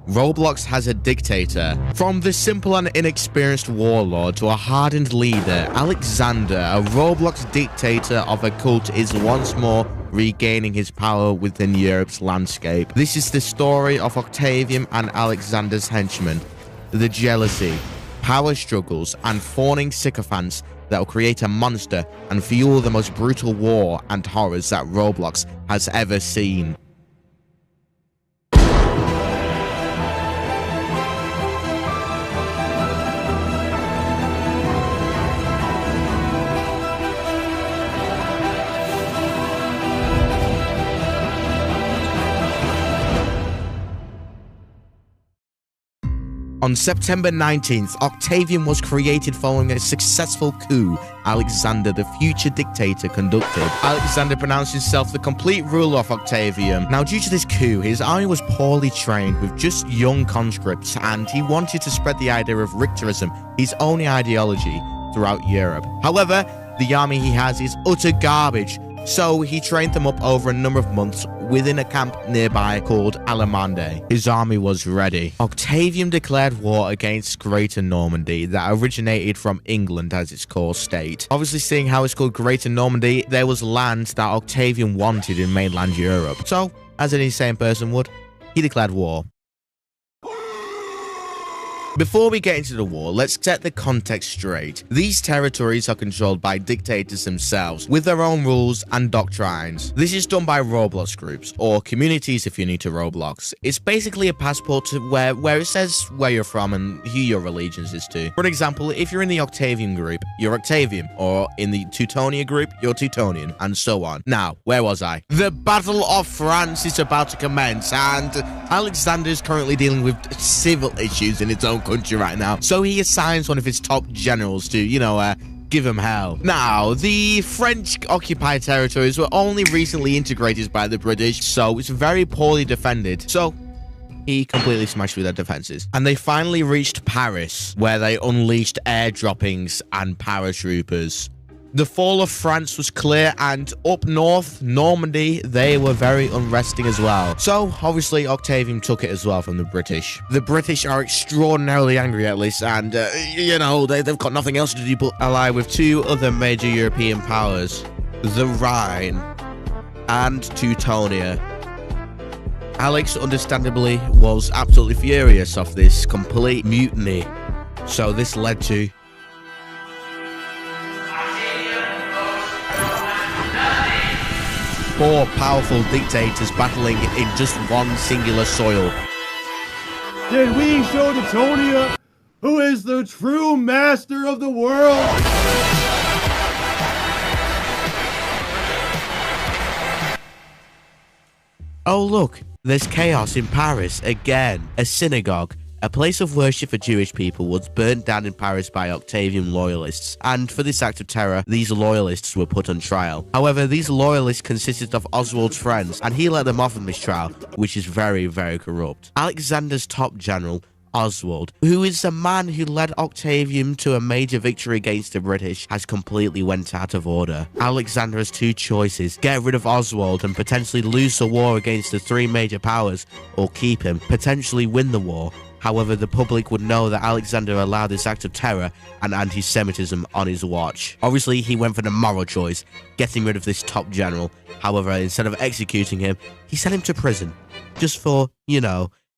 Roblox has a dictator. From the simple and inexperienced warlord to a hardened leader, Aleczaender, a Roblox dictator of a cult, is once more regaining his power within Europe's landscape. This is the story of Octavium and Alexander's henchmen, the jealousy, power struggles, and fawning sycophants that will create a monster and fuel the most brutal war and horrors that Roblox has ever seen. On September 19th, Octavium was created following a successful coup Aleczander, the future dictator, conducted. Aleczander pronounced himself the complete ruler of Octavium. Now, due to this coup, his army was poorly trained with just young conscripts, and he wanted to spread the idea of Richterism, his only ideology, throughout Europe. However, the army he has is utter garbage, so he trained them up over a number of months within a camp nearby called Aleczaender. His army was ready. Octavium declared war against Greater Normandy that originated from England as its core state. Obviously, seeing how it's called Greater Normandy, there was land that Octavium wanted in mainland Europe. So, as any sane person would, he declared war. Before we get into the war, let's set the context straight. These territories are controlled by dictators themselves, with their own rules and doctrines. This is done by Roblox groups, or communities if you're new to Roblox. It's basically a passport to where it says where you're from and who your allegiance is to. For example, if you're in the Octavian group, you're Octavian, or in the Teutonia group, you're Teutonian, and so on. Now, where was I? The Battle of France is about to commence, and Aleczander is currently dealing with civil issues in its own country right now, so he assigns one of his top generals to, give him hell. Now, the French occupied territories were only recently integrated by the British, so it's very poorly defended, so he completely smashed through their defenses. And they finally reached Paris, where they unleashed air droppings and paratroopers. The fall of France was clear, and up north, Normandy, they were very unresting as well. So, obviously, Octavium took it as well from the British. The British are extraordinarily angry at this, and, they've got nothing else to do but ally with two other major European powers, the Rhine and Teutonia. Alex, understandably, was absolutely furious of this complete mutiny, so this led to four powerful dictators battling in just one singular soil. Did we show Teutonia who is the true master of the world? Oh look, there's chaos in Paris again. A synagogue, a place of worship for Jewish people, was burnt down in Paris by Octavian loyalists, and for this act of terror, these loyalists were put on trial. However, these loyalists consisted of Oswald's friends, and he let them off on this trial, which is very, very corrupt. Alexander's top general, Oswald, who is the man who led Octavium to a major victory against the British, has completely went out of order. Aleczander has two choices: get rid of Oswald and potentially lose the war against the three major powers, or keep him, potentially win the war. However, the public would know that Aleczander allowed this act of terror and anti-Semitism on his watch. Obviously, he went for the moral choice, getting rid of this top general. However, instead of executing him, he sent him to prison, just for,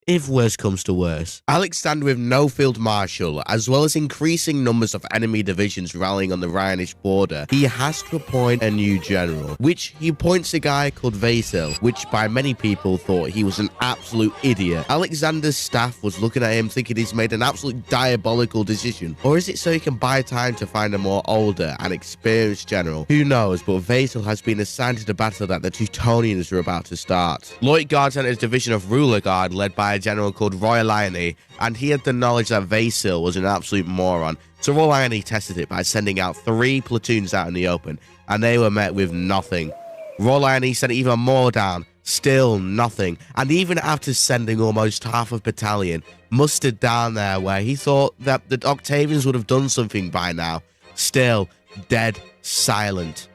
if worse comes to worse. Aleczander, with no field marshal, as well as increasing numbers of enemy divisions rallying on the Rhinish border, he has to appoint a new general, which he appoints a guy called Vasil, which by many people thought he was an absolute idiot. Alexander's staff was looking at him thinking he's made an absolute diabolical decision. Or is it so he can buy time to find a more older and experienced general? Who knows, but Vasil has been assigned to the battle that the Teutonians are about to start. Lloyd Guard sent his division of Ruler Guard, led by a general called Royaliani, and he had the knowledge that Vasil was an absolute moron. So Royaliani tested it by sending out 3 platoons out in the open, and they were met with nothing. Royaliani sent even more down, still nothing, and even after sending almost half a battalion mustered down there where he thought that the Octavians would have done something by now, still dead silent.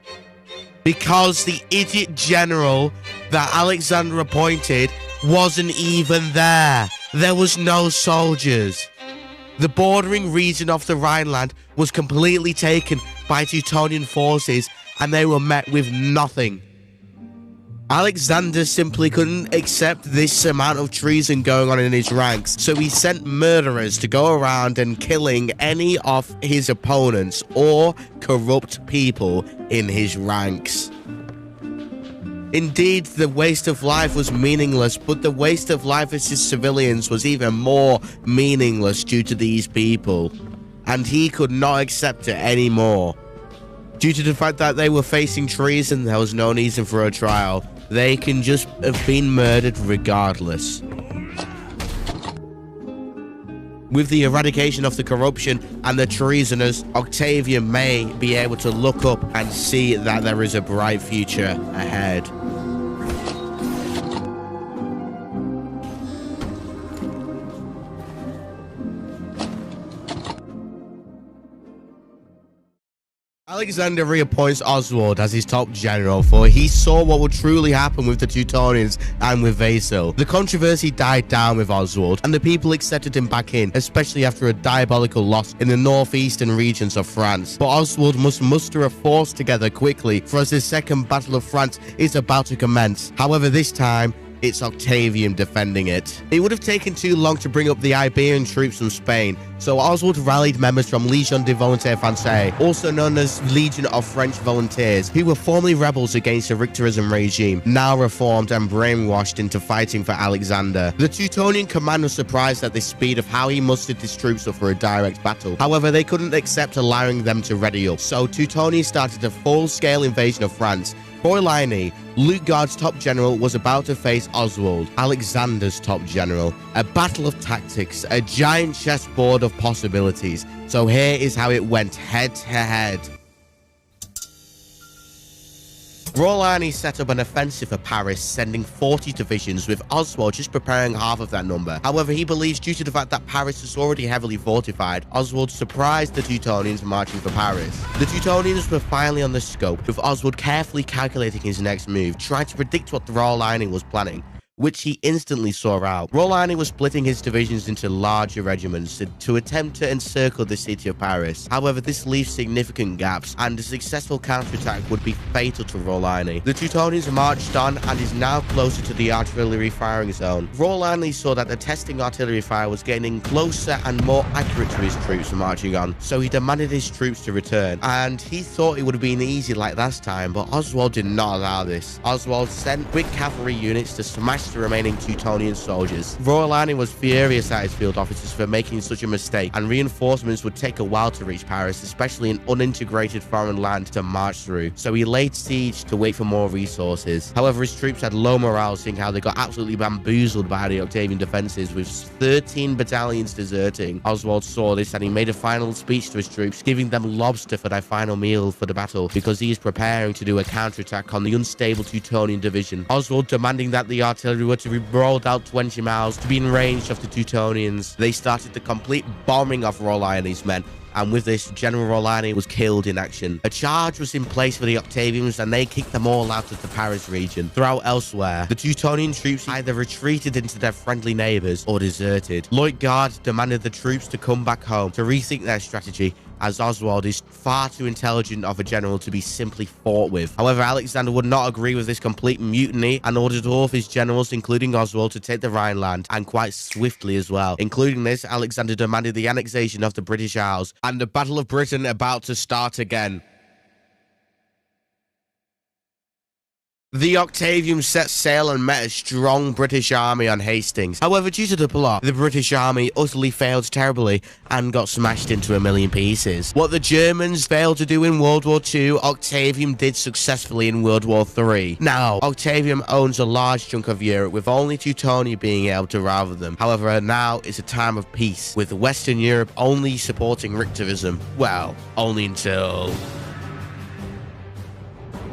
Because the idiot general that Aleczander appointed wasn't even there. there was no soldiers. The bordering region of the Rhineland was completely taken by Teutonian forces, and they were met with nothing. Aleczaender simply couldn't accept this amount of treason going on in his ranks, so he sent murderers to go around and killing any of his opponents or corrupt people in his ranks. Indeed, the waste of life was meaningless, but the waste of life as his civilians was even more meaningless due to these people, and he could not accept it anymore. Due to the fact that they were facing treason, there was no reason for a trial. They can just have been murdered regardless. With the eradication of the corruption and the treasoners, Octavium may be able to look up and see that there is a bright future ahead. Aleczaender reappoints Oswald as his top general, for he saw what would truly happen with the Teutonians and with Vasil. The controversy died down with Oswald, and the people accepted him back in, especially after a diabolical loss in the northeastern regions of France. But Oswald must muster a force together quickly, for as the Second Battle of France is about to commence. However, this time, it's Octavium defending it. It would have taken too long to bring up the Iberian troops from Spain, so Oswald rallied members from Légion de Volontaires Français, also known as Legion of French Volunteers, who were formerly rebels against the Richterism regime, now reformed and brainwashed into fighting for Aleczander. The Teutonian command was surprised at the speed of how he mustered his troops up for a direct battle. However, they couldn't accept allowing them to ready up, so Teutonians started a full-scale invasion of France. Fräulein, Luitgard's top general, was about to face Oswald, Alexander's top general. A battle of tactics, a giant chessboard of possibilities. So here is how it went head to head. Fräulein set up an offensive for Paris, sending 40 divisions, with Oswald just preparing half of that number. However, he believes due to the fact that Paris is already heavily fortified, Oswald surprised the Teutonians marching for Paris. The Teutonians were finally on the scope, with Oswald carefully calculating his next move, trying to predict what Fräulein was planning, which he instantly saw out. Fräulein was splitting his divisions into larger regiments to attempt to encircle the city of Paris. However, this leaves significant gaps, and a successful counterattack would be fatal to Fräulein. The Teutonians marched on and is now closer to the artillery firing zone. Fräulein saw that the testing artillery fire was getting closer and more accurate to his troops marching on, so he demanded his troops to return, and he thought it would have been easy like last time, but Oswald did not allow this. Oswald sent quick cavalry units to smash the remaining Teutonian soldiers. Fräulein was furious at his field officers for making such a mistake, and reinforcements would take a while to reach Paris, especially an unintegrated foreign land to march through, so he laid siege to wait for more resources. However, his troops had low morale, seeing how they got absolutely bamboozled by the Octavian defenses, with 13 battalions deserting. Oswald saw this, and he made a final speech to his troops, giving them lobster for their final meal for the battle, because he is preparing to do a counterattack on the unstable Teutonian division. Oswald demanding that the artillery were to be rolled out 20 miles to be in range of the Teutonians. They started the complete bombing of Fräulein's men, and with this, General Fräulein was killed in action. A charge was in place for the Octavians, and they kicked them all out of the Paris region. Throughout elsewhere, the Teutonian troops either retreated into their friendly neighbors or deserted. Luitgard demanded the troops to come back home to rethink their strategy, as Oswald is far too intelligent of a general to be simply fought with. However, Aleczander would not agree with this complete mutiny and ordered all of his generals, including Oswald, to take the Rhineland, and quite swiftly as well. Including this, Aleczander demanded the annexation of the British Isles, and the Battle of Britain about to start again. The Octavium set sail and met a strong British army on Hastings. However, due to the plot, the British army utterly failed terribly and got smashed into a million pieces. What the Germans failed to do in World War II, Octavium did successfully in World War III. Now, Octavium owns a large chunk of Europe, with only Teutonia being able to rival them. However, now is a time of peace, with Western Europe only supporting Richterism. Well, only until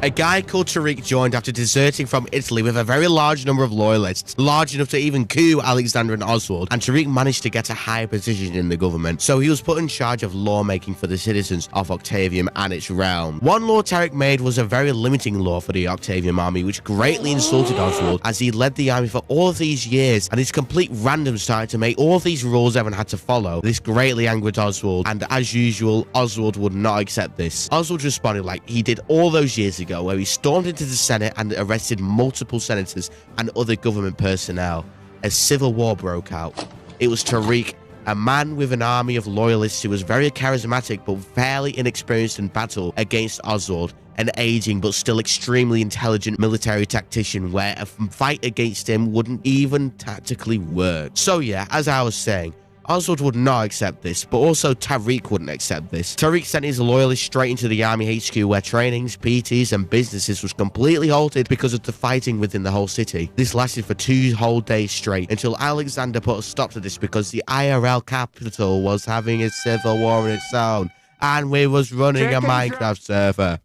A guy called Tariq joined after deserting from Italy with a very large number of loyalists, large enough to even coup Aleczander and Oswald, and Tariq managed to get a higher position in the government, so he was put in charge of lawmaking for the citizens of Octavium and its realm. One law Tariq made was a very limiting law for the Octavium army, which greatly insulted Oswald as he led the army for all of these years, and his complete random started to make all of these rules everyone had to follow. This greatly angered Oswald, and as usual, Oswald would not accept this. Oswald responded like he did all those years ago, where he stormed into the Senate and arrested multiple senators and other government personnel. A civil war broke out. It was Tariq, a man with an army of loyalists who was very charismatic but fairly inexperienced in battle, against Oswald, an aging but still extremely intelligent military tactician, where a fight against him wouldn't even tactically work. So yeah, as I was saying, Oswald would not accept this, but also Tariq wouldn't accept this. Tariq sent his loyalists straight into the army HQ, where trainings, PTs, and businesses was completely halted because of the fighting within the whole city. This lasted for 2 whole days straight, until Aleczander put a stop to this because the IRL capital was having a civil war in its own, and we was running a Minecraft server.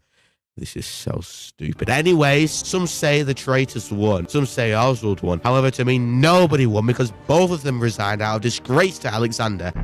This is so stupid. Anyways, some say the traitors won. Some say Oswald won. However, to me, nobody won because both of them resigned out of disgrace to Aleczander.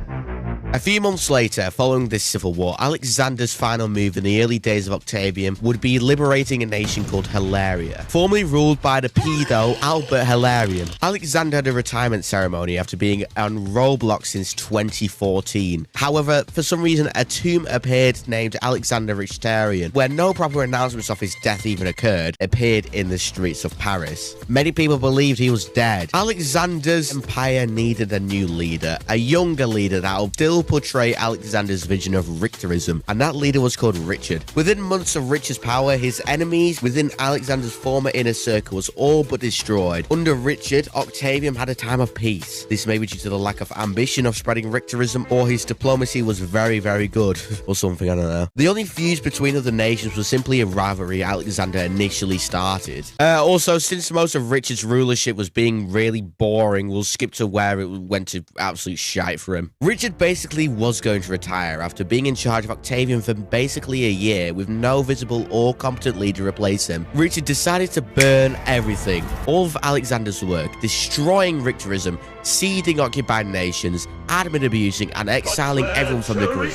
A few months later, following this civil war, Alexander's final move in the early days of Octavium would be liberating a nation called Hilaria, formerly ruled by the pedo Albert Hilarion. Aleczander had a retirement ceremony after being on Roblox since 2014. However, for some reason, a tomb appeared named Aleczander Richtarian, where no proper announcements of his death even occurred, appeared in the streets of Paris. Many people believed he was dead. Alexander's empire needed a new leader, a younger leader that would still portray Alexander's vision of Richterism, and that leader was called Richard. Within months of Richard's power, his enemies within Alexander's former inner circle was all but destroyed. Under Richard, Octavium had a time of peace. This may be due to the lack of ambition of spreading Richterism, or his diplomacy was very, very good, or something, I don't know. The only fuse between other nations was simply a rivalry Alexander initially started. Also, since most of Richard's rulership was being really boring, we'll skip to where it went to absolute shite for him. Richard basically was going to retire after being in charge of Octavium for basically a year with no visible or competent leader to replace him. Richard decided to burn everything, all of Alexander's work, destroying Richterism, seeding occupied nations, admin abusing, and exiling everyone from the group.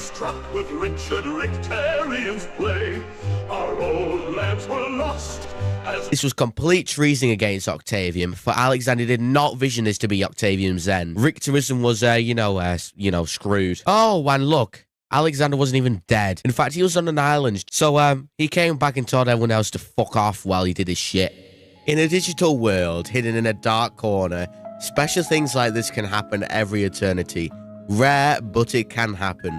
With Richard Richtarian's play, our old lands were lost. This was complete treason against Octavium, for Alexander did not vision this to be Octavium's end. Richterism was, screwed. Oh, and look, Alexander wasn't even dead. In fact, he was on an island, so he came back and told everyone else to fuck off while he did his shit. In a digital world, hidden in a dark corner, special things like this can happen every eternity. Rare, but it can happen.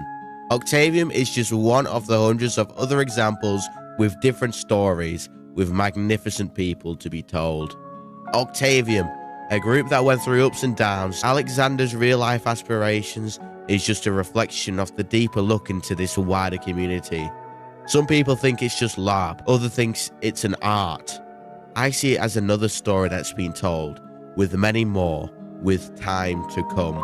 Octavium is just one of the hundreds of other examples with different stories, with magnificent people to be told. Octavium, a group that went through ups and downs. Alexander's real-life aspirations is just a reflection of the deeper look into this wider community. Some people think it's just LARP, others think it's an art. I see it as another story that's been told, with many more, with time to come.